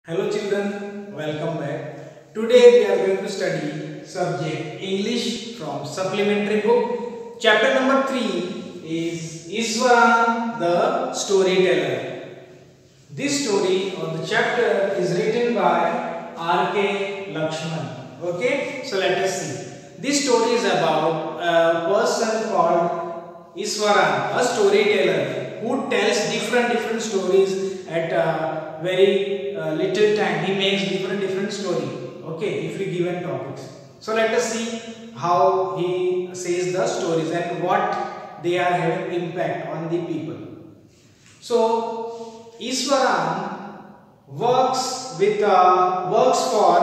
Hello children, welcome back. Today we are going to study subject English from supplementary book. Chapter number 3 is Iswaran the Storyteller. This story or the chapter is written by R.K. Lakshman. Okay, so let us see. This story is about a person called Iswaran, a storyteller who tells different stories at a very little time. He makes different story. Okay, if we given topics. So let us see how he says the stories and what they are having impact on the people. So Iswaran works for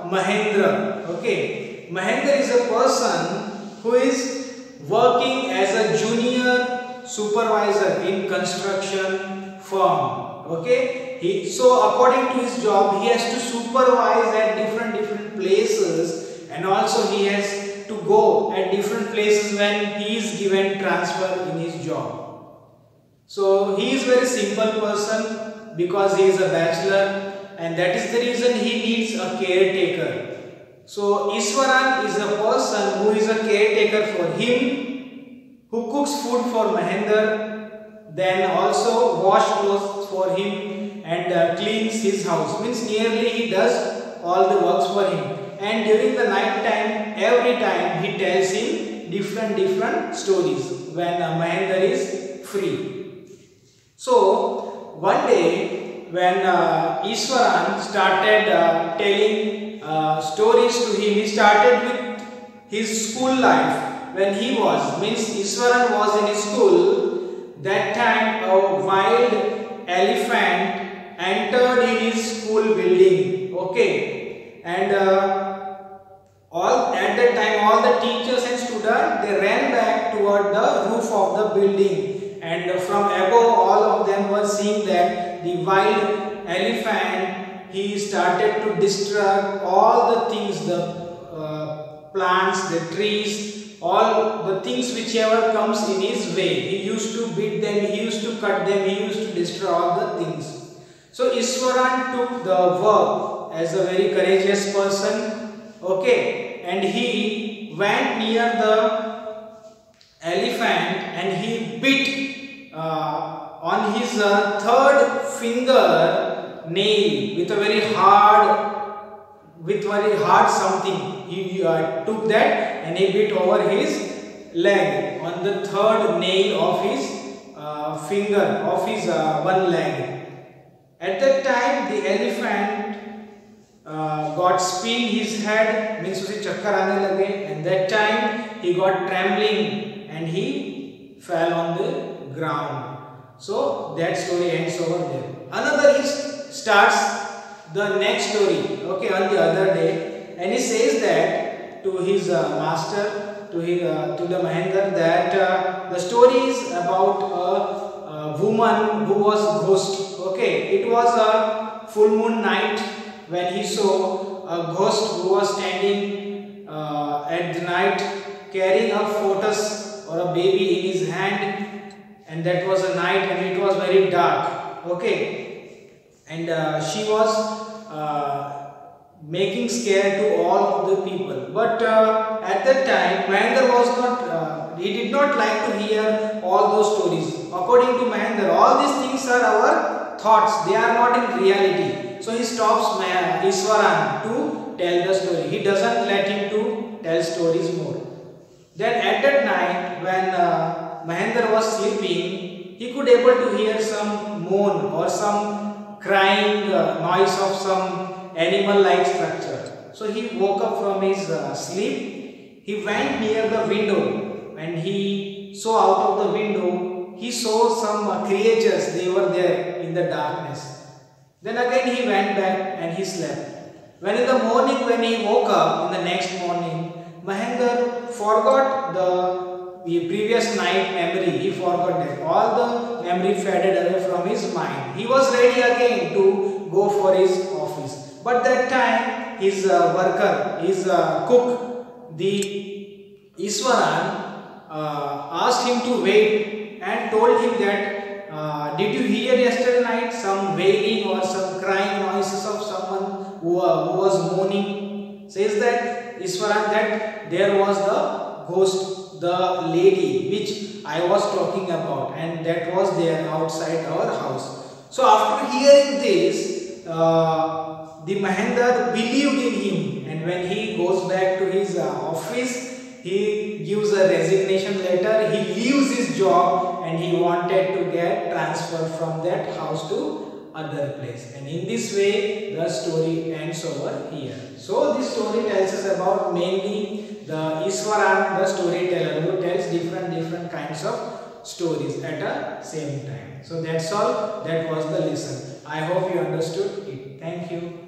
Mahendra. Okay, Mahendra is a person who is working as a junior supervisor in construction firm. Okay, so according to his job, he has to supervise at different places, and also he has to go at different places when he is given transfer in his job. So he is very simple person because he is a bachelor, and that is the reason he needs a caretaker. So Iswaran is a person who is a caretaker for him, who cooks food for Mahendra, then also wash clothes for him and cleans his house. Means nearly he does all the works for him. And during the night time, every time he tells him different stories when Mahendra is free. So one day when Iswaran started telling stories to him, he started with his school life. When he was, means Iswaran was in his school, that time a wild elephant entered in his school building. Okay, and at that time all the teachers and students, they ran back toward the roof of the building, and from above all of them were seeing that the wild elephant, he started to destroy all the things, the plants, the trees, all the things whichever comes in his way. He used to beat them, he used to cut them, he used to destroy all the things. So Iswaran took the work as a very courageous person. Okay, and he went near the elephant and he bit on his third finger nail with a very hard something. He took that and he bit over his leg on the third nail of his finger of his one leg. At that time the elephant got spin his head, means उसे चक्कर आने लगे, and that time he got trembling and he fell on the ground. So that story ends over there. Another starts the next story, okay, on the other day, and he says that to his master, to the Mahendra, that the story is about a woman who was ghost. Okay, it was a full moon night when he saw a ghost who was standing at the night carrying a fetus or a baby in his hand, and that was a night and it was very dark. Okay, and she was making scare to all of the people. But at that time, Mahendra was not, he did not like to hear all those stories. According to Mahendra, all these things are our thoughts, they are not in reality. So he stops Iswaran to tell the story. He doesn't let him to tell stories more. Then at that night, when Mahendra was sleeping, he could able to hear some moan or some crying noise of some animal-like structure. So he woke up from his sleep. He went near the window and he saw out of the window, he saw some creatures, they were there in the darkness. Then again he went back and he slept. When in the morning, when he woke up in the next morning, Mahendra forgot the previous night memory. He forgot that. All the memory faded away from his mind. He was ready again to go for his office. But that time his worker, his cook, the Iswaran, asked him to wait and told him that did you hear yesterday night some wailing or some crying noises of some who was mourning. Says that Iswaran that there was the ghost, the lady which I was talking about, and that was there outside our house. So after hearing this, the Mahendra believed in him, and when he goes back to his office, he gives a resignation letter. He leaves his job and he wanted to get transferred from that house to other place. And in this way, the story ends over here. So this story tells us about mainly the Iswaran, the storyteller, who tells different kinds of stories at a same time. So that's all. That was the lesson. I hope you understood it. Thank you.